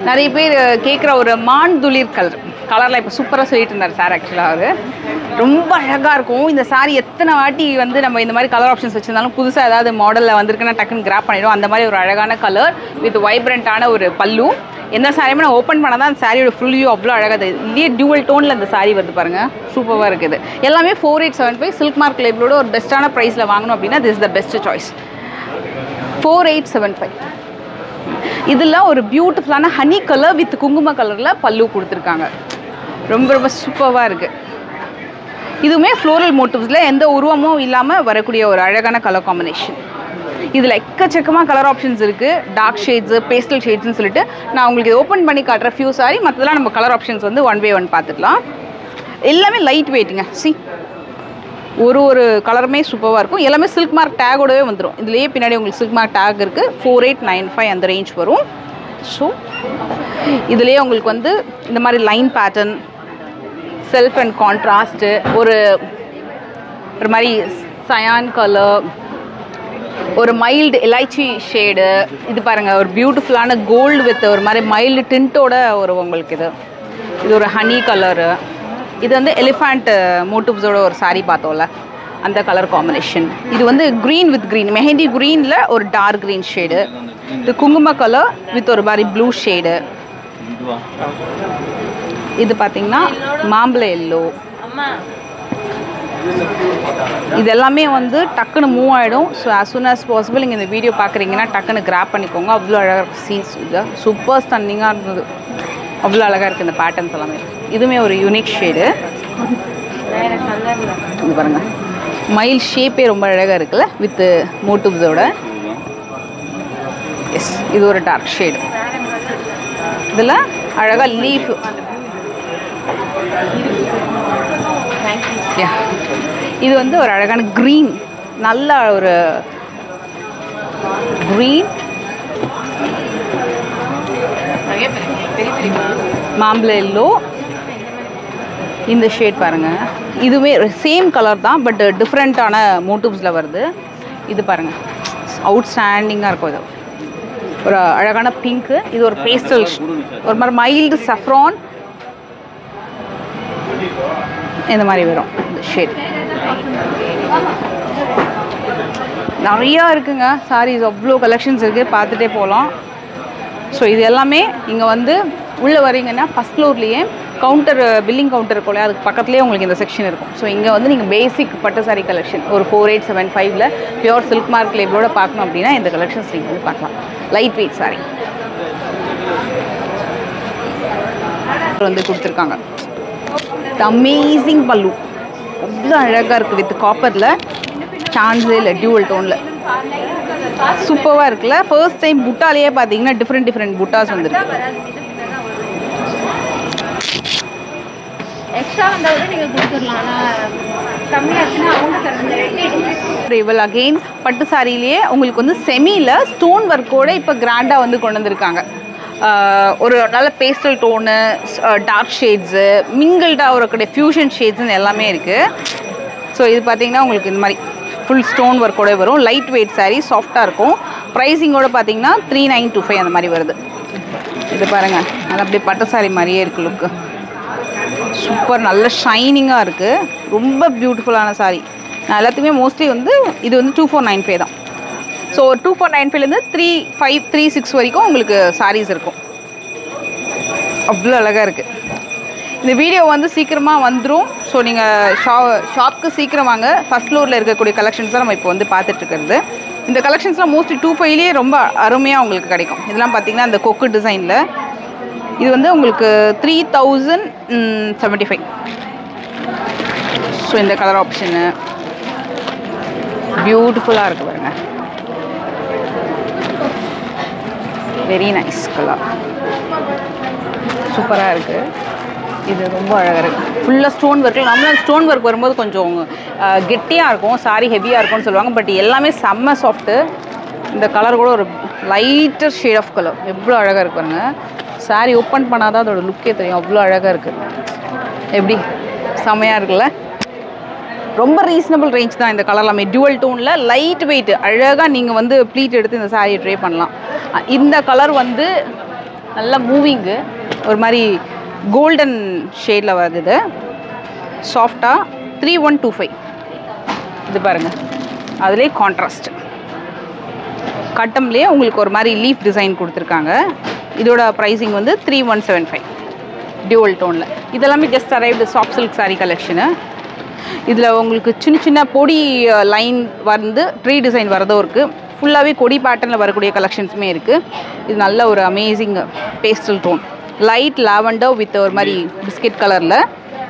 நிறைய பேர் கேட்குற ஒரு மான்துளிர் கலரில் இப்போ சூப்பராக சொல்லிட்டு இருந்தார் சார். ஆக்சுவலாக அவர் ரொம்ப அழகாக இருக்கும். இந்த சாரி எத்தனை வாட்டி வந்து நம்ம இந்த மாதிரி கலர் ஆப்ஷன்ஸ் வச்சுருந்தாலும் புதுசாக ஏதாவது மாடலில் வந்திருக்குன்னா டக்குன்னு கிராப் பண்ணிடும். அந்த மாதிரி ஒரு அழகான கலர் வித் வைப்ரண்ட்டான ஒரு பல்லு. எந்த சாரியுமே நான் ஓப்பன் பண்ணால் தான் அந்த சாரியோட ஃபுல் வியூ அவ்வளோ அழகாக இருக்குது. இல்லையே டியூவல் டோனில் அந்த சாரி வருது பாருங்கள், சூப்பராக இருக்குது. எல்லாமே 4875 சில்க் மார்க் லேபிளோட ஒரு பெஸ்ட்டான ப்ரைஸில் வாங்கணும் அப்படின்னா திஸ் த பெஸ்ட் சாய்ஸ். 4875. இதில் ஒரு பியூட்டிஃபுல்லான ஹனி கலர் வித் குங்கும கலரில் பல்லு கொடுத்துருக்காங்க. ரொம்ப ரொம்ப சூப்பராக இருக்குது. இதுவுமே ஃப்ளோரல் மோட்டிவ்ஸில் எந்த உருவமும் இல்லாமல் வரக்கூடிய ஒரு அழகான கலர் காம்பினேஷன். இதில் எக்கச்சக்கமாக கலர் ஆப்ஷன்ஸ் இருக்குது. டார்க் ஷேட்ஸு, பேஸ்டல் ஷேட்ஸ்னு சொல்லிட்டு நான் உங்களுக்கு இது ஓப்பன் பண்ணி காட்டுற ஃபியூ சாரி. மற்றதெல்லாம் நம்ம கலர் ஆப்ஷன்ஸ் வந்து 1 by 1 பார்த்துக்கலாம். எல்லாமே லைட் வெயிட்டுங்க. ஒரு கலருமே சூப்பராக இருக்கும். எல்லாமே சில்க் மார்க் டேகோடவே வந்துடும். இதுலேயே பின்னாடி உங்களுக்கு சில்க் மார்க் டேக் இருக்குது. 4895 அந்த ரேஞ்ச் வரும். ஸோ இதுலேயே உங்களுக்கு வந்து இந்த மாதிரி line pattern, self and contrast, ஒரு மாதிரி சயான் கலர், ஒரு மைல்டு எலைச்சி ஷேடு. இது பாருங்கள், ஒரு பியூட்டிஃபுல்லான கோல்டு வித் ஒரு மாதிரி மைல்டு டிண்ட்டோட ஒரு உங்களுக்கு இது ஒரு ஹனி கலரு. இது வந்து எலிஃபண்ட் மோட்டிவ்ஸோட ஒரு சாரீ பார்த்தோம்ல, அந்த கலர் காம்பினேஷன். இது வந்து க்ரீன் வித் க்ரீன், மெஹந்தி க்ரீனில் ஒரு டார்க் க்ரீன் ஷேடு. இது குங்கும கலர் வித் ஒரு மாதிரி ப்ளூ ஷேடு. இது பார்த்தீங்கன்னா மாம்பழ எல்லோ. இது எல்லாமே வந்து டக்குன்னு மூவ் ஆகிடும். So as soon as possible நீங்கள் இந்த வீடியோ பார்க்குறீங்கன்னா டக்குன்னு கிராப் பண்ணிக்கோங்க. அவ்வளோ அழகாக இருக்கும். சீன்ஸ் இது சூப்பர் ஸ்டன்னிங்காக இருந்தது. அவ்வளோ அழகாக இருக்குது இந்த பேட்டர்ன்ஸ் எல்லாமே. இதுவுமே ஒரு யூனிக் ஷேடு. இது பாருங்கள், மைல் ஷேப்பே ரொம்ப அழகாக இருக்குல்ல வித் மோட்டிவ்ஸோட. எஸ், இது ஒரு டார்க் ஷேடு. இதில் அழகாக லீஃப். இது வந்து ஒரு அழகான க்ரீன், நல்ல ஒரு க்ரீன் மாம்பழ எல்லோ. இந்த ஷேட் பாருங்கள், இதுவுமே சேம் கலர் தான் பட் டிஃப்ரெண்ட்டான மோட்டிவ்ஸில் வருது. இது பாருங்கள், அவுட்ஸ்டாண்டிங்காக இருக்கும். இது ஒரு அழகான பிங்க்கு. இது ஒரு பேஸ்டல், ஒரு மாதிரி மைல்டு சஃப்ரான் இந்த மாதிரி வரும் இந்த ஷேட். நிறையா இருக்குங்க சாரீஸ், அவ்வளோ கலெக்ஷன்ஸ் இருக்குது, பார்த்துட்டே போகலாம். ஸோ இது எல்லாமே இங்கே வந்து உள்ளே வரீங்கன்னா ஃபஸ்ட் ஃப்ளோர்லேயே கவுண்டர், பில்லிங் கவுண்டர் இருக்கும், அதுக்கு பக்கத்துலேயே உங்களுக்கு இந்த செக்ஷன் இருக்கும். ஸோ இங்கே வந்து நீங்கள் பேசிக் பட்டு சாரீ கலெக்ஷன் ஒரு 4875 பியூர் சில்க் மார்க் லேபிளோட பார்க்கணும் அப்படின்னா இந்த கலெக்ஷன்ஸ் நீங்கள் வந்து பார்க்கலாம். லைட் வெயிட் சாரீ வந்து கொடுத்துருக்காங்க. அமேசிங் பல்லு, அவ்வளோ அழகாக இருக்குது வித் காப்பரில், சான்ஸே இல்லை, டியூவல் டோனில் சூப்பராக இருக்குல்ல. ஃபர்ஸ்ட் டைம் புட்டாலேயே பார்த்தீங்கன்னா டிஃப்ரெண்ட் புட்டாஸ் வந்துருக்கு. எக்ஸ்ட்ரா வந்தால் கூட நீங்கள் கொடுத்துடலாம். ஆனால் கம்மியாச்சுன்னா அவங்க இவள் அகெயின் பட்டு சாரிலேயே உங்களுக்கு வந்து செமியில் ஸ்டோன் ஒர்க்கோடு இப்போ கிராண்டாக வந்து கொண்டு வந்திருக்காங்க. ஒரு நல்ல பேஸ்டல் டோனு, டார்க் ஷேட்ஸு, மிங்கிள்டாக வரக்கூடிய ஃபியூஷன் ஷேட்ஸுன்னு எல்லாமே இருக்குது. ஸோ இது பார்த்திங்கன்னா உங்களுக்கு இந்த மாதிரி ஃபுல் ஸ்டோன் ஒர்க்கோட வரும். லைட் வெயிட் சாரீ, சாஃப்டாக இருக்கும். ப்ரைஸிங்கோடு பார்த்தீங்கன்னா 3925 அந்த மாதிரி வருது. இது பாருங்கள், அது அப்படியே பட்டு சாரீ மாதிரியே இருக்குது லுக்கு. சூப்பர், நல்ல ஷைனிங்காக இருக்குது. ரொம்ப பியூட்டிஃபுல்லான சாரீ. நான் எல்லாத்துக்குமே மோஸ்ட்லி வந்து இது வந்து 2495 தான். ஸோ 2495லேருந்து 3536 வரைக்கும் உங்களுக்கு சாரீஸ் இருக்கும். அவ்வளோ அழகாக இருக்குது. இந்த வீடியோ வந்து சீக்கிரமாக வந்துடும். ஸோ நீங்கள் ஷாப்புக்கு சீக்கிரம் வாங்க. ஃபஸ்ட் ஃப்ளோரில் இருக்கக்கூடிய கலெக்ஷன்ஸ் தான் நம்ம இப்போ வந்து பார்த்துட்ருக்கிறது. இந்த கலெக்ஷன்ஸ்லாம் மோஸ்ட்லி 25லேயே ரொம்ப அருமையாக உங்களுக்கு கிடைக்கும். இதெல்லாம் பார்த்திங்கன்னா இந்த கொக்கு டிசைனில் இது வந்து உங்களுக்கு 3075. ஸோ இந்த கலர் ஆப்ஷனு பியூட்டிஃபுல்லாக இருக்குது பாருங்க, வெரி நைஸ் கலர், சூப்பராக இருக்குது. இது ரொம்ப அழகாக இருக்குது. ஃபுல்லாக ஸ்டோன் ஒர்க். நம்மளால் ஸ்டோன் ஒர்க் வரும்போது கொஞ்சம் கெட்டியாக இருக்கும், சாரி ஹெவியாக இருக்கும்னு சொல்லுவாங்க. பட் எல்லாமே செம்ம சாஃப்ட்டு. இந்த கலர் கூட ஒரு லைட்டர் ஷேட் ஆஃப் கலர், எவ்வளோ அழகாக இருக்கு பாருங்க. சாரி ஓப்பன் பண்ணால் தான் அதோட லுக்கே தெரியும், அவ்வளோ அழகாக இருக்குது. எப்படி செம்மையாக இருக்குல்ல. ரொம்ப ரீசனபிள் ரேஞ்ச் தான் இந்த கலர் எல்லாமே. டியூவல் டோனில் லைட் வெயிட், அழகாக நீங்கள் வந்து ப்ளீட் எடுத்து இந்த சாரியை ட்ரை பண்ணலாம். இந்த கலர் வந்து நல்லா மூவிங்கு, ஒரு மாதிரி கோல்டன் ஷேடில் வருது. இது சாஃப்டாக 3125. இது பாருங்கள், அதுலேயே கான்ட்ராஸ்ட் கட்டம்லேயே உங்களுக்கு ஒரு மாதிரி லீஃப் டிசைன் கொடுத்துருக்காங்க. இதோட ப்ரைஸிங் வந்து 3175 டியூவல் டோனில். இதெல்லாமே just arrived soft silk sari collection. இதில் உங்களுக்கு சின்ன சின்ன பொடி லைன் வந்து ட்ரீ டிசைன் வரதும் இருக்குது. ஃபுல்லாகவே கொடி பேட்டர்னில் வரக்கூடிய கலெக்ஷன்ஸுமே இருக்குது. இது நல்ல ஒரு amazing pastel tone, light lavender with ஒரு மாதிரி பிஸ்கெட் கலரில்.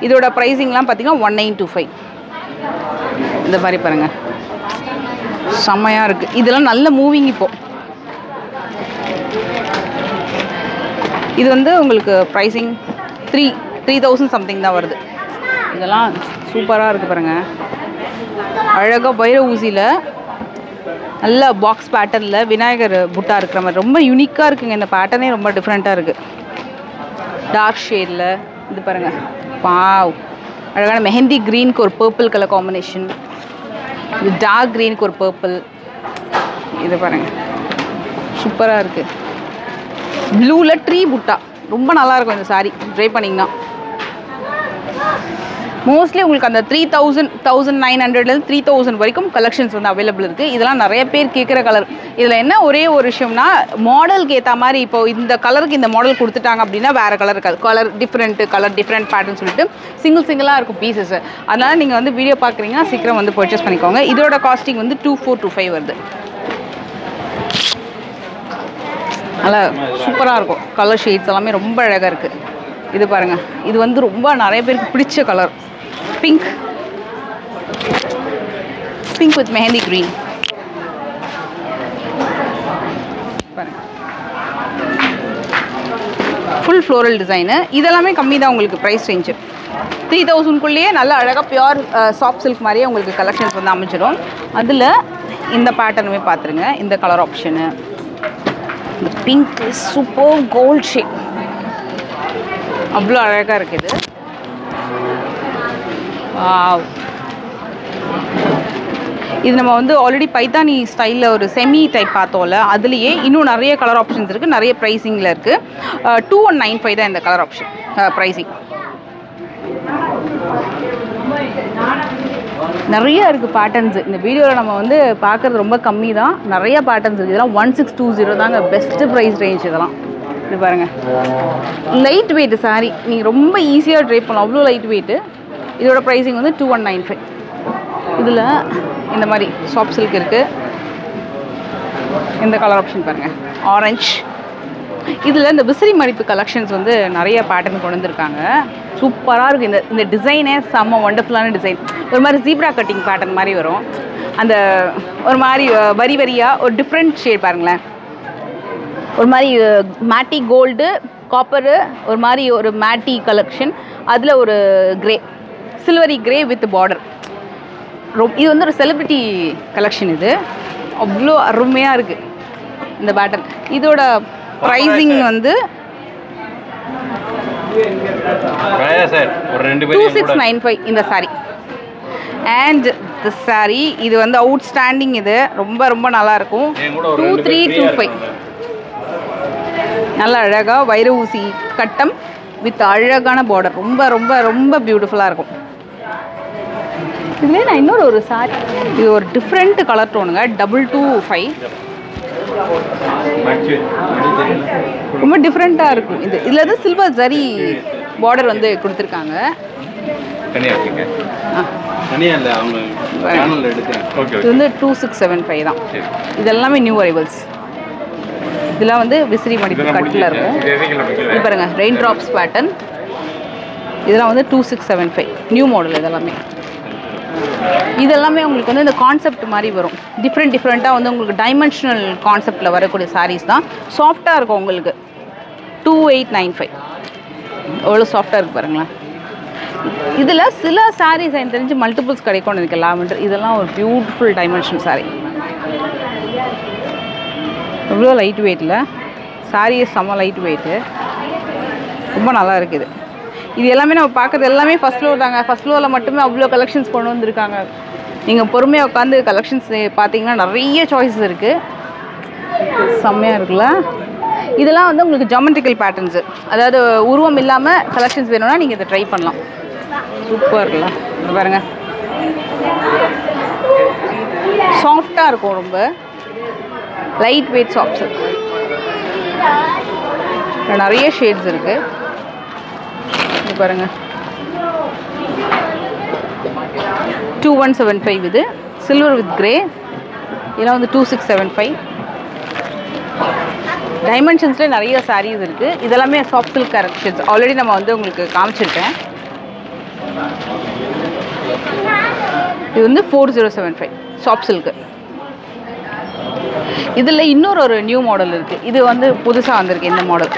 இதோட ப்ரைஸிங்லாம் பார்த்தீங்கன்னா 1925. இந்த மாதிரி பாருங்கள், செம்மையாக இருக்குது. இதெல்லாம் நல்ல மூவிங். இப்போது இது வந்து உங்களுக்கு ப்ரைஸிங் 3000 சம்திங் தான் வருது. இதெல்லாம் சூப்பராக இருக்குது பாருங்கள். அழகாக வைர ஊசியில் நல்ல பாக்ஸ் பேட்டர்னில் விநாயகர் புட்டா இருக்கிற மாதிரி ரொம்ப யூனிக்காக இருக்குங்க. இந்த பேட்டர்னே ரொம்ப டிஃப்ரெண்ட்டாக இருக்குது. டார்க் ஷேடில் இது பாருங்கள், வாவ், அழகான மெஹந்தி க்ரீனுக்கு ஒரு பர்பிள் கலர் காம்பினேஷன், இது டார்க் க்ரீனுக்கு ஒரு பர்பிள். இது பாருங்கள், சூப்பராக இருக்குது. ப்ளூவில் ட்ரீ புட்டா ரொம்ப நல்லாயிருக்கும் இந்த சாரீ ட்ரை பண்ணிங்கன்னா. மோஸ்ட்லி உங்களுக்கு அந்த 3000, 1900லேருந்து 3000 வரைக்கும் கலெக்ஷன்ஸ் வந்து அவைலபிள் இருக்குது. இதெல்லாம் நிறைய பேர் கேட்குற கலர். இதில் என்ன ஒரே ஒரு விஷயம்னா, மாடலுக்கு ஏற்ற மாதிரி இப்போ இந்த கலருக்கு இந்த மாடல் கொடுத்துட்டாங்க அப்படின்னா வேறு கலர் இருக்காது. கலர் டிஃப்ரெண்ட் பேட்டர்ன் சொல்லிட்டு சிங்கிளாக இருக்கும் பீசஸ். அதனால் நீங்கள் வந்து வீடியோ பார்க்குறீங்கன்னா சீக்கிரம் வந்து பர்ச்சேஸ் பண்ணிக்கோங்க. இதோட காஸ்டிங் வந்து 2425 வருது. நல்லா சூப்பராக இருக்கும். கலர் ஷேட்ஸ் எல்லாமே ரொம்ப அழகாக இருக்குது. இது பாருங்கள், இது வந்து ரொம்ப நிறைய பேருக்கு பிடிச்ச colour, pink with mehndi green. பாருங்கள், ஃபுல் ஃப்ளோரல் டிசைனு. இதெல்லாமே கம்மி தான் உங்களுக்கு ப்ரைஸ் ரேஞ்சு. 3000க்குள்ளேயே நல்ல அழகாக பியூர் சாஃப்ட் சில்க் மாதிரியே உங்களுக்கு கலெக்ஷன்ஸ் வந்து அமைச்சிடும். அதில் இந்த பேட்டர்னுமே பார்த்துருங்க. இந்த கலர் ஆப்ஷனு, இந்த பிங்க் சூப்பர் கோல்ட் ஷேட், அவ்வளோ அழகாக இருக்குது. இது நம்ம வந்து ஆல்ரெடி பைத்தானி ஸ்டைலில் ஒரு செமி டைப் பார்த்தோம்ல, அதுலேயே இன்னும் நிறைய கலர் ஆப்ஷன்ஸ் இருக்குது, நிறைய ப்ரைஸிங்கில் இருக்குது. 2195 தான் இந்த கலர் ஆப்ஷன் ப்ரைஸிங். நிறைய இருக்குது பேட்டர்ன்ஸு. இந்த வீடியோவில் நம்ம வந்து பார்க்குறது ரொம்ப கம்மி தான், நிறைய பேட்டர்ன்ஸ் இருக்குது. இதெல்லாம் 1620 தாங்க பெஸ்ட்டு ப்ரைஸ் ரேஞ்ச். இதெல்லாம் இது பாருங்கள், லைட் வெயிட் சாரீ, நீங்கள் ரொம்ப ஈஸியாக ட்ரை பண்ணலாம், அவ்வளோ லைட் வெயிட்டு. இதோட ப்ரைஸிங் வந்து 2195. இதில் இந்த மாதிரி சாஃப்ட் சில்க் இருக்குது. இந்த கலர் ஆப்ஷன் பாருங்கள், ஆரஞ்ச். இதில் இந்த விசிறி மடிப்பு கலெக்ஷன்ஸ் வந்து நிறைய பேட்டர்ன் கொண்டு வந்திருக்காங்க. சூப்பராக இருக்குது. இந்த டிசைனே செம்ம ஒண்டர்ஃபுல்லான டிசைன். ஒரு மாதிரி ஜீப்ரா கட்டிங் பேட்டர்ன் மாதிரி வரும். அந்த ஒரு மாதிரி வரியாக ஒரு டிஃப்ரெண்ட் ஷேட் பாருங்களேன். ஒரு மாதிரி மேட்டி கோல்டு, காப்பரு, ஒரு மாதிரி ஒரு மேட்டி கலெக்ஷன், அதில் ஒரு grey, silvery grey with border. இது வந்து ஒரு செலிப்ரிட்டி கலெக்ஷன். இது அவ்வளோ அருமையாக இருக்குது இந்த பேட்டர்ன். இதோட ப்ரைஸிங் வந்து 2695 இந்த சாரீ. அண்ட் தி சாரீ இது வந்து அவுட்ஸ்டாண்டிங். இது ரொம்ப ரொம்ப நல்லாயிருக்கும். 2325. நல்லா அழகாக வைர ஊசி கட்டம் வித் அழகான பார்டர், ரொம்ப ரொம்ப ரொம்ப பியூட்டிஃபுல்லாக இருக்கும். இதுலேயே நான் இன்னொரு ஒரு சாரி, இது ஒரு டிஃப்ரெண்ட் கலர் டோனுங்க, 225. ரொம்ப டிஃப்ரெண்ட்டாக இருக்கும். இதில் வந்து சில்வர் ஜரி பார்டர் வந்து கொடுத்துருக்காங்க. இது வந்து 2675 தான். இதெல்லாமே நியூ அரைவல்ஸ். இதெல்லாம் வந்து விசிறி மடிப்பு கட்டில் இருக்கும். இது பாருங்கள், ரெயின் ட்ராப்ஸ் பேட்டர்ன். இதெல்லாம் வந்து 2675 நியூ மாடல். இதெல்லாமே உங்களுக்கு வந்து இந்த கான்செப்ட் மாதிரி வரும். டிஃப்ரெண்ட்டாக வந்து உங்களுக்கு டைமென்ஷனல் கான்செப்டில் வரக்கூடிய சாரீஸ் தான். சாஃப்டாக இருக்கும் உங்களுக்கு. 2895. எவ்வளோ சாஃப்டாக இருக்குது பாருங்களேன். இதில் சில சாரீஸ் எனக்கு தெரிஞ்சு மல்டிபிள்ஸ் கிடைக்கும்னு எனக்கு லாவெண்டர். இதெல்லாம் ஒரு பியூட்டிஃபுல் டைமென்ஷன் சாரீ. எவ்வளோ லைட் வெயிட்டில் சாரீ, செம்ம லைட் வெயிட்டு, ரொம்ப நல்லா இருக்குது. இது எல்லாமே நம்ம பார்க்குறது எல்லாமே ஃபஸ்ட் ஃப்ளோர் தாங்க. ஃபஸ்ட் ஃப்ளோரில் மட்டுமே அவ்வளோ கலெக்ஷன்ஸ் கொண்டு வந்திருக்காங்க. நீங்கள் பொறுமையாக உட்காந்து கலெக்ஷன்ஸ் பார்த்தீங்கன்னா நிறைய சாய்ஸஸ் இருக்குது. செம்மையாக இருக்குல்ல. இதெல்லாம் வந்து உங்களுக்கு ஜாமெட்ரிக்கல் பேட்டர்ன்ஸு, அதாவது உருவம் இல்லாமல் கலெக்ஷன்ஸ் வேணும்னா நீங்கள் இதை ட்ரை பண்ணலாம். சூப்பர்ல பாருங்க, சாஃப்டாக இருக்கும், ரொம்ப லைட் வெயிட் சாஃப்ட் சில்க். நிறைய ஷேட்ஸ் இருக்குது. இது பாருங்கள் 2175 இது சில்வர் வித் கிரே. இதெல்லாம் வந்து 2675. டைமென்ஷன்ஸ்லேயே நிறைய சாரீஸ் இருக்குது. இதெல்லாமே சாஃப்ட் சில்க் கலெக்ஷன்ஸ். ஆல்ரெடி நம்ம வந்து உங்களுக்கு காமிச்சிருக்கேன். இது வந்து 4075 சாஃப்ட் சில்க்கு. இதில் இன்னொரு நியூ மாடல் இருக்குது. இது வந்து புதுசாக வந்திருக்கு இந்த மாடல்.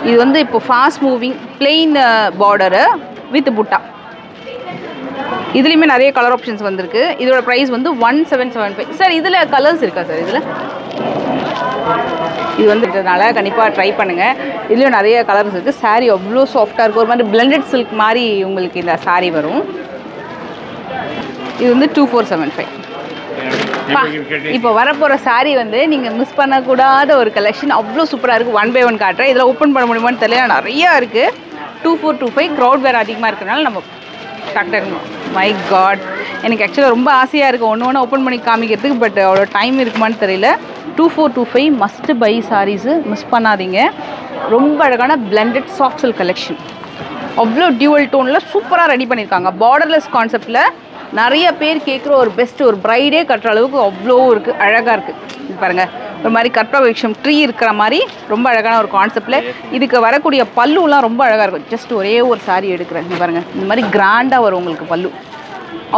இது வந்து இப்போ fast moving plain border with புட்டா. இதுலேயுமே நிறைய கலர் ஆப்ஷன்ஸ் வந்திருக்கு. இதோட ப்ரைஸ் வந்து 1775. சார் இதில் கலர்ஸ் இருக்கா சார்? இதில் இது வந்து இருக்கிறதுனால கண்டிப்பாக ட்ரை பண்ணுங்கள். இதுலேயும் நிறைய கலர்ஸ் இருக்குது. சாரீ அவ்வளோ சாஃப்டாக இருக்கும். ஒரு மாதிரி பிளெண்டட் சில்க் மாதிரி உங்களுக்கு இந்த சாரீ வரும். இது வந்து 2475. இப்போ வரப்போகிற சாரீ வந்து நீங்கள் மிஸ் பண்ணக்கூடாத ஒரு கலெக்ஷன். அவ்வளோ சூப்பராக இருக்குது. 1 by 1 காட்டுறேன். இதில் ஓப்பன் பண்ண முடியுமான்னு தெரியல, நிறையா இருக்குது. 2425. க்ரௌட் வேறு அதிகமாக இருக்கிறனால நம்ம டக்கு மை காட், எனக்கு ஆக்சுவலாக ரொம்ப ஆசையாக இருக்குது ஒன்று ஓப்பன் பண்ணி காமிக்கிறதுக்கு. பட் அவ்வளோ டைம் இருக்குமான்னு தெரியல. 2425 மஸ்ட் பை சாரீஸு, மிஸ் பண்ணாதீங்க. ரொம்ப அழகான பிளெண்டட் சாஃப்ட் சில்க் கலெக்ஷன். அவ்வளோ டியூவல் டோனில் சூப்பராக ரெடி பண்ணியிருக்காங்க. பார்டர்லெஸ் கான்செப்டில் நிறைய பேர் கேட்குற ஒரு பெஸ்ட்டு, ஒரு ப்ரைடே கட்டுற அளவுக்கு அவ்வளோ இருக்குது, அழகாக இருக்குது. இது பாருங்கள், ஒரு மாதிரி கற்பவருஷம் ட்ரீ இருக்கிற மாதிரி ரொம்ப அழகான ஒரு கான்செப்டில். இதுக்கு வரக்கூடிய பல்லுலாம் ரொம்ப அழகாக இருக்கும். ஜஸ்ட் ஒரே ஒரு சாரீ எடுக்கிறேன். இது பாருங்கள், இந்த மாதிரி கிராண்டாக வரும் உங்களுக்கு பல்லு.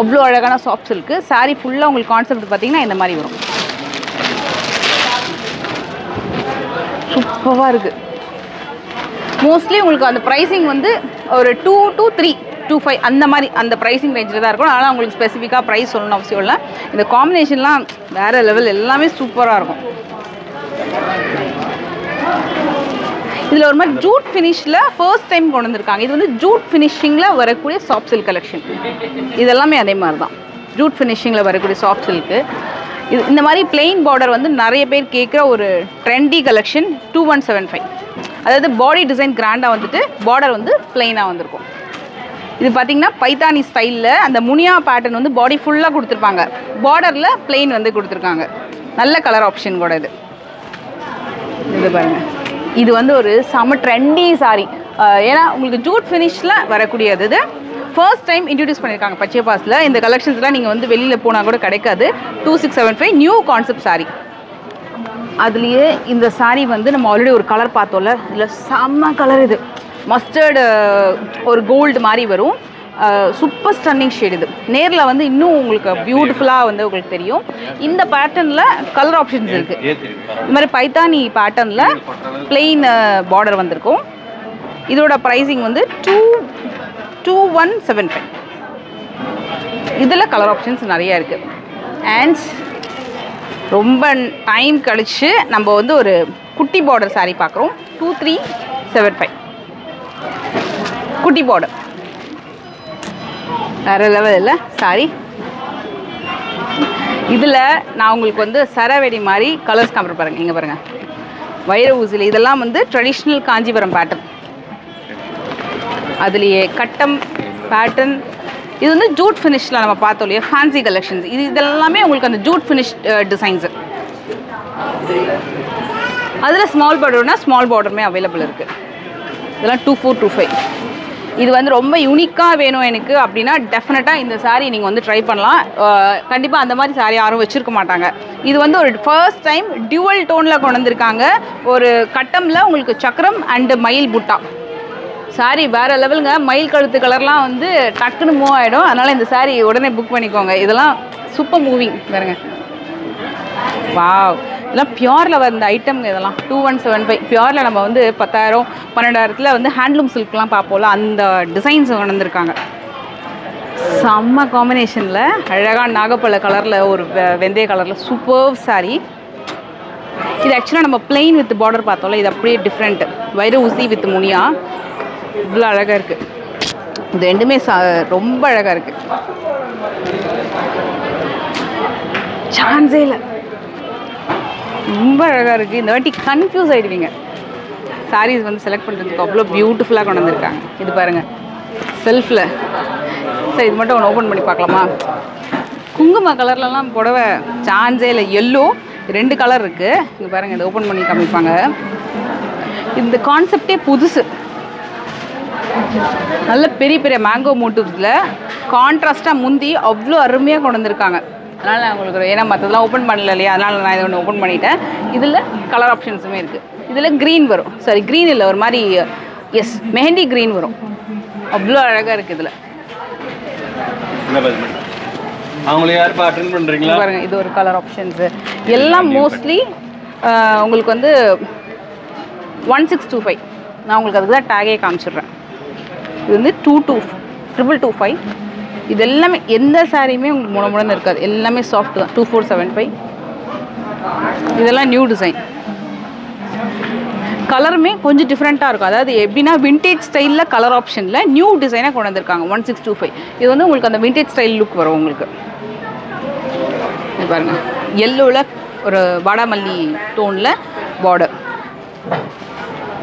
அவ்வளோ அழகான சாஃப்ட் சில்க்கு. சாரீ ஃபுல்லாக உங்களுக்கு கான்செப்ட் பார்த்தீங்கன்னா இந்த மாதிரி வரும். சூப்பராக இருக்குது. மோஸ்ட்லி உங்களுக்கு அந்த ப்ரைஸிங் வந்து ஒரு 2 to 3, 25 அந்த மாதிரி அந்த ப்ரைஸிங் ரேஞ்சில் தான் இருக்கும். ஆனால் உங்களுக்கு ஸ்பெசிஃபிக்காக ப்ரைஸ் சொல்லணும்னு அவசியம் இல்லை. இந்த காம்பினேஷன்லாம் வேறு லெவல், எல்லாமே சூப்பராக இருக்கும். இதில் ஒரு மாதிரி ஜூட் ஃபினிஷில் ஃபர்ஸ்ட் டைம் கொண்டு வந்திருக்காங்க. இது வந்து ஜூட் ஃபினிஷிங்கில் வரக்கூடிய சாஃப்ட் சில்க் கலெக்ஷன். இதெல்லாமே அதே மாதிரி தான், ஜூட் ஃபினிஷிங்கில் வரக்கூடிய சாஃப்ட் சில்க்கு. இது இந்த மாதிரி பிளெயின் பார்டர் வந்து நிறைய பேர் கேட்குற ஒரு ட்ரெண்டி கலெக்ஷன். 2175. அதாவது பாடி டிசைன் கிராண்டாக வந்துட்டு பார்டர் வந்து பிளெயினாக வந்திருக்கும். இது பார்த்திங்கன்னா பைத்தானி ஸ்டைலில் அந்த முனியா பேட்டர்ன் வந்து பாடி ஃபுல்லாக கொடுத்துருப்பாங்க. பார்டரில் பிளெயின் வந்து கொடுத்துருக்காங்க. நல்ல கலர் ஆப்ஷன் கூட இது. இது பாருங்கள், இது வந்து ஒரு செம ட்ரெண்டி சாரீ. ஏன்னா உங்களுக்கு ஜூட் ஃபினிஷில் வரக்கூடியது. இது ஃபர்ஸ்ட் டைம் இன்ட்ரடியூஸ் பண்ணியிருக்காங்க பச்சை பாஸில். இந்த கலெக்ஷன்ஸ்லாம் நீங்கள் வந்து வெளியில் போனால் கூட கிடைக்காது. 2675 நியூ கான்செப்ட் சாரீ. அதுலேயே இந்த சாரீ வந்து நம்ம ஆல்ரெடி ஒரு கலர் பார்த்தோம்ல, இதில் செம்ம கலர். இது மஸ்டர்டு ஒரு கோல்டு மாதிரி வரும். Super stunning shade. இது நேரில் வந்து இன்னும் உங்களுக்கு பியூட்டிஃபுல்லாக வந்து உங்களுக்கு தெரியும். இந்த பேட்டர்னில் கலர் ஆப்ஷன்ஸ் இருக்குது. இது மாதிரி பைத்தானி பேட்டர்னில் பிளெயின் பார்டர் வந்திருக்கும். இதோட ப்ரைஸிங் வந்து 2175. இதில் கலர் ஆப்ஷன்ஸ் நிறையா இருக்குது. அண்ட் ரொம்ப டைம் கழித்து நம்ம வந்து ஒரு குட்டி பார்டர் சாரீ பார்க்குறோம். 2375 குட்டி பார்டர். வேறு லெவல் இல்லை சாரி. இதில் நான் உங்களுக்கு வந்து சரவெடி மாதிரி கலர்ஸ் காமிட்டு பாருங்கள். இங்கே பாருங்கள், வைர ஊசியில் இதெல்லாம் வந்து ட்ரெடிஷ்னல் காஞ்சிபுரம் பேட்டர்ன். அதுலேயே கட்டம் பேட்டர்ன். இது வந்து ஜூட் ஃபினிஷில் நம்ம பார்த்தோம் இல்லையா, ஃபேன்சி கலெக்ஷன்ஸ். இதெல்லாமே உங்களுக்கு அந்த ஜூட் ஃபினிஷ் டிசைன்ஸு. அதில் ஸ்மால் பார்டர்னா ஸ்மால் பார்டருமே அவைலபிள் இருக்குது. இதெல்லாம் 2425. இது வந்து ரொம்ப யூனிக்காக வேணும் எனக்கு அப்படின்னா டெஃபினட்டாக இந்த சாரீ நீங்கள் வந்து ட்ரை பண்ணலாம். கண்டிப்பாக அந்த மாதிரி சாரீ யாரும் வச்சுருக்க மாட்டாங்க. இது வந்து ஒரு ஃபர்ஸ்ட் டைம் டியூவல் டோனில் கொண்டு வந்திருக்காங்க. ஒரு கட்டமில் உங்களுக்கு சக்கரம் அண்டு மயில் புட்டா. சாரீ வேறு லெவலுங்க. மயில் கழுத்து கலர்லாம் வந்து டக்குன்னு மூவ் ஆகிடும். அதனால் இந்த சாரீ உடனே புக் பண்ணிக்கோங்க. இதெல்லாம் சூப்பர் மூவிங் பாருங்க. வாவ், இதெல்லாம் பியூரில் வந்த ஐட்டம்ங்க. இதெல்லாம் 2175 பியூரில். நம்ம வந்து 10,000 12,000 வந்து ஹேண்ட்லூம் சில்க்லாம் பார்ப்போம்ல, அந்த டிசைன்ஸ் கொண்டு வந்திருக்காங்க. செம்ம காம்பினேஷனில் அழகாக நாகப்பழ கலரில் ஒரு வெந்தய கலரில் சூப்பர் சாரீ. இது ஆக்சுவலாக நம்ம பிளெயின் வித் பார்டர் பார்த்தோம்ல, இது அப்படியே டிஃப்ரெண்ட். வைர ஊசி வித் முனியா இவ்வளோ அழகாக இருக்குது. இது ரெண்டுமே ரொம்ப அழகாக இருக்குது. சான்ஸே இல்லை. ரொம்ப அழகாக இருக்குது. இந்த வாட்டி கன்ஃபியூஸ் ஆகிடுவீங்க. சாரீஸ் வந்து செலக்ட் பண்ணுறதுக்கு அவ்வளோ பியூட்டிஃபுல்லாக கொண்டு வந்திருக்காங்க. இது பாருங்கள் செல்ஃபில். சரி இது மட்டும் ஒன்று ஓப்பன் பண்ணி பார்க்கலாமா? குங்கும கலர்லலாம் புடவை சான்ஸே இல்லை. எல்லோ 2 கலர் இருக்குது. இங்கே பாருங்கள், இதை ஓப்பன் பண்ணி காமிப்பாங்க. இந்த கான்செப்டே புதுசு. நல்ல பெரிய பெரிய மேங்கோ மோட்டிவ்ஸில் கான்ட்ராஸ்ட்டாக முந்தி அவ்வளோ அருமையாக கொண்டு வந்திருக்காங்க. அதனால் நான் உங்களுக்கு, ஏன்னா மற்றதெல்லாம் ஓப்பன் பண்ணல இல்லையா, அதனால் நான் இதை ஒன்று ஓப்பன் பண்ணிட்டேன். இதில் கலர் ஆப்ஷன்ஸுமே இருக்குது. இதில் க்ரீன் வரும். சாரி க்ரீன் இல்லை, ஒரு மாதிரி எஸ் மெஹந்தி க்ரீன் வரும். அவ்வளோ அழகாக இருக்குது. இதில் அவங்களே யார் அட்டெண்ட் பண்ணுறீங்களா பாருங்கள், இது ஒரு கலர் ஆப்ஷன்ஸு. எல்லாம் மோஸ்ட்லி உங்களுக்கு வந்து 1625. நான் உங்களுக்கு அதுக்கு தான் டேகே காமிச்சிடுறேன். இது வந்து 2225. இது எல்லாமே எந்த சாரியுமே உங்களுக்கு முடமுடன்னு இருக்காது. எல்லாமே சாஃப்ட் தான். 2475. இதெல்லாம் நியூ டிசைன். கலருமே கொஞ்சம் டிஃப்ரெண்ட்டாக இருக்கும். அதாவது எப்படின்னா விண்டேஜ் ஸ்டைலில் கலர் ஆப்ஷனில் நியூ டிசைனாக கொண்டு வந்திருக்காங்க. 1625. இது வந்து உங்களுக்கு அந்த விண்டேஜ் ஸ்டைல் லுக் வரும் உங்களுக்கு. இது பாருங்கள், எல்லோவில் ஒரு வாடாமல்லி டோனில் பார்டர்.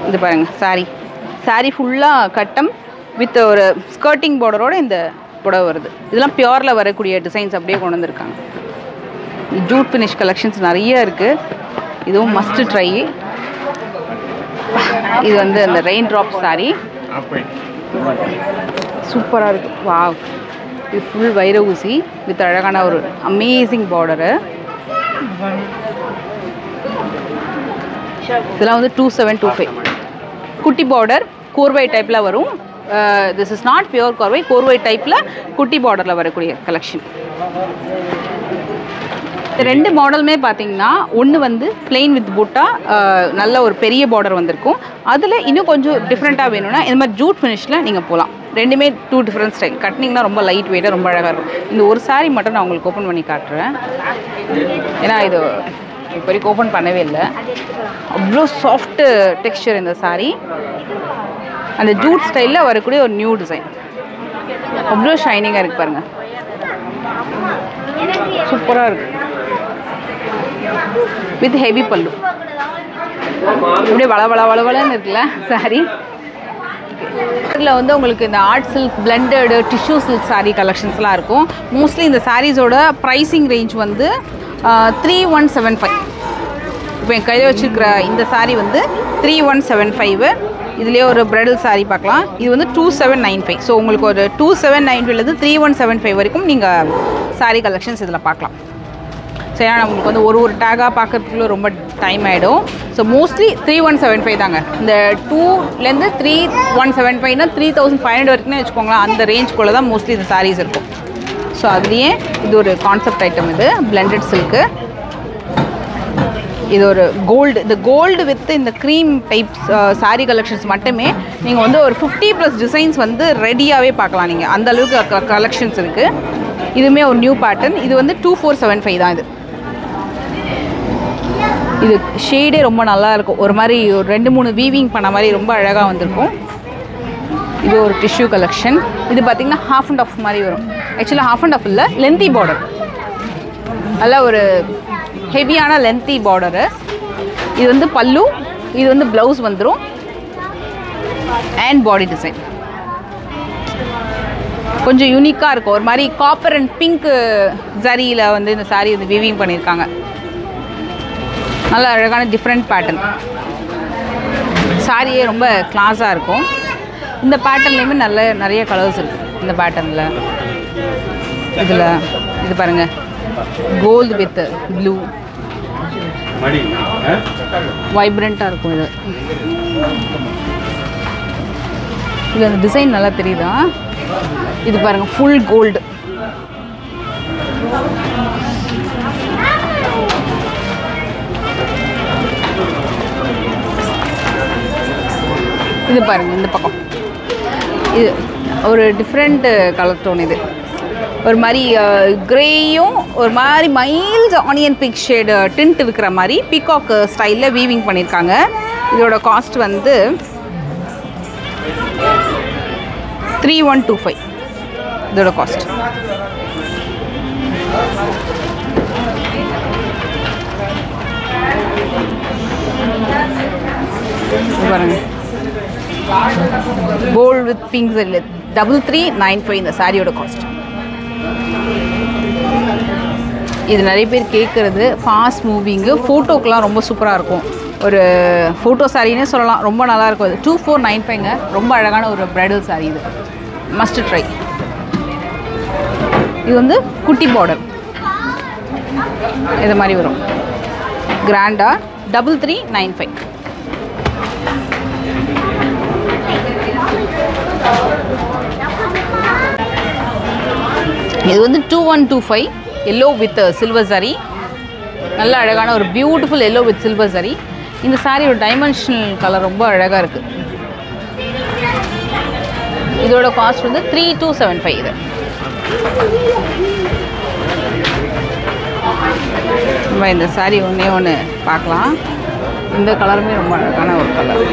இது பாருங்கள் சாரீ ஃபுல்லாக கட்டம் வித் ஒரு ஸ்கர்ட்டிங் பார்டரோட இந்த புடவை வருது. இதெல்லாம் பியூரில் வரக்கூடிய டிசைன்ஸ் அப்படியே கொண்டு வந்திருக்காங்க. ஜூட் ஃபினிஷ் கலெக்ஷன்ஸ் நிறைய இருக்குது. இதுவும் மஸ்ட் ட்ரை. இது வந்து அந்த ரெயின் ட்ராப் சாரீ சூப்பராக இருக்குது. வாவ், இது ஃபுல் வைர ஊசி வித் அழகான ஒரு அமேசிங் பார்டரு. இதெல்லாம் வந்து 2725. குட்டி பார்டர் கோர்வை டைப்பில் வரும். திஸ் இஸ் நாட் பியூர் கோர்வை, கோர்வை டைப்பில் குட்டி பார்டரில் வரக்கூடிய கலெக்ஷன். ரெண்டு மாடலுமே பார்த்தீங்கன்னா, ஒன்று வந்து பிளெயின் வித் பூட்டா நல்ல ஒரு பெரிய பார்டர் வந்திருக்கும். அதில் இன்னும் கொஞ்சம் டிஃப்ரெண்ட்டாக வேணும்னா இந்த மாதிரி ஜூட் ஃபினிஷில் நீங்கள் போகலாம். ரெண்டுமே 2 டிஃப்ரெண்ட் ஸ்டைல். கட்டினிங்னா ரொம்ப லைட் வெயிட்டாக ரொம்ப அழகாக இருக்கும். இந்த ஒரு சாரீ மட்டும் நான் உங்களுக்கு ஓப்பன் பண்ணி காட்டுறேன். ஏன்னா இது இப்போ வரைக்கும் ஓப்பன் பண்ணவே இல்லை. அவ்வளோ சாஃப்ட்டு டெக்ஸ்சர் இந்த சாரீ. அந்த ஜூட் ஸ்டைலில் வரக்கூடிய ஒரு நியூ டிசைன். அவ்வளோ ஷைனிங்காக இருக்குது பாருங்கள். சூப்பராக இருக்குது. வித் ஹெவி பல்லு. இப்படியே வளவளன்னு இருக்குல்ல சாரீ. இதில் வந்து உங்களுக்கு இந்த art silk, blended, tissue silk sari கலெக்ஷன்ஸ்லாம் இருக்கும். மோஸ்ட்லி இந்த சாரீஸோட ப்ரைஸிங் ரேஞ்ச் வந்து 3175. இப்போ என் கையில் வச்சுருக்கிற இந்த சாரீ வந்து 3175. இதுலேயே ஒரு பிரைடல் சாரீ பார்க்கலாம். இது வந்து 2795. ஸோ உங்களுக்கு ஒரு 2795லேருந்து 3175 வரைக்கும் நீங்கள் சாரீ கலெக்ஷன்ஸ் இதில் பார்க்கலாம். ஸோ ஏன்னா நம்மளுக்கு வந்து ஒரு டேகாக பார்க்கறதுக்குள்ள ரொம்ப டைம் ஆகிடும். ஸோ மோஸ்ட்லி 3175 தாங்க. இந்த 2லேருந்து 3175னா 3500 வரைக்குமே வச்சுக்கோங்களேன். அந்த ரேஞ்சுக்குள்ளே தான் மோஸ்ட்லி இந்த சாரீஸ் இருக்கும். ஸோ அதுலேயே இது ஒரு கான்செப்ட் ஐட்டம். இது பிளெண்டட் சில்க்கு. இது ஒரு கோல்டு. இந்த கோல்டு வித் இந்த க்ரீம் டைப்ஸ் சாரீ கலெக்ஷன்ஸ் மட்டுமே நீங்கள் வந்து ஒரு 50+ டிசைன்ஸ் வந்து ரெடியாகவே பார்க்கலாம். நீங்கள் அந்தளவுக்கு கலெக்ஷன்ஸ் இருக்குது. இதுவுமே ஒரு நியூ பேட்டர்ன். இது வந்து 2475 தான். இது ஷேடே ரொம்ப நல்லா இருக்கும். ஒரு மாதிரி ஒரு 2-3 வீவிங் பண்ண மாதிரி ரொம்ப அழகாக வந்திருக்கும். இது ஒரு டிஷ்யூ கலெக்ஷன். இது பார்த்திங்கன்னா ஹாஃப் அண்ட் ஆஃப் மாதிரி வரும். ஆக்சுவலாக ஹாஃப் அண்ட் ஆஃப் இல்லை, லென்த்தி பார்டர். நல்லா ஒரு ஹெவியான லென்த்தி பார்டரு. இது வந்து பல்லு, இது வந்து ப்ளவுஸ் வந்துடும். அண்ட் பாடி டிசைன் கொஞ்சம் யூனிக்காக இருக்கும். ஒரு மாதிரி காப்பர் அண்ட் பிங்க் ஜரியில் வந்து இந்த சாரீ வந்து வீவிங் பண்ணியிருக்காங்க. நல்ல அழகான டிஃப்ரெண்ட் பேட்டர்ன். சாரியே ரொம்ப கிளாஸாக இருக்கும். இந்த பேட்டர்ன்லேயுமே நிறைய கலர்ஸ் இருக்குது. இந்த பேட்டர்னில் இதில் இது பாருங்கள், கோல்டு வித் ப்ளூ வைப்ரண்ட்டாக இருக்கும். இது அந்த டிசைன் நல்லா தெரியுதா? இது பாருங்கள், ஃபுல் கோல்டு. இது பாருங்கள், இந்த பக்கம் இது ஒரு டிஃப்ரெண்ட் கலர் டோன். இது ஒரு மாதிரி க்ரேயும் ஒரு மாதிரி mild onion pink shade tint இருக்கிற மாதிரி பீகாக் ஸ்டைலில் வீவிங் பண்ணியிருக்காங்க. இதோட காஸ்ட் வந்து 3125. இதோட காஸ்ட். பாருங்க, கோல்டு வித் பிங்க் இல்லை 3395 இந்த சாரியோட காஸ்ட். இது நிறைய பேர் கேட்குறது ஃபாஸ்ட் மூவிங்கு, ஃபோட்டோக்கெலாம் ரொம்ப சூப்பராக இருக்கும். ஒரு ஃபோட்டோ சாரின்னே சொல்லலாம், ரொம்ப நல்லாயிருக்கும். இது 2495ங்க. ரொம்ப அழகான ஒரு ப்ரைடல் சாரீ, இது மஸ்ட் ட்ரை. இது வந்து குட்டி பார்டர் இது மாதிரி வரும், கிராண்டாக 3395. இது வந்து 2125 எல்லோ வித் சில்வர் சாரி. நல்ல அழகான ஒரு beautiful yellow with silver sorry. இந்த சாரியோட டைமென்ஷனல் கலர் ரொம்ப அழகாக இருக்குது. இதோட காஸ்ட் வந்து 3275. இது நம்ம இந்த சாரி ஒன்றே ஒன்று பார்க்கலாம். இந்த கலருமே ரொம்ப அழகான ஒரு கலர்.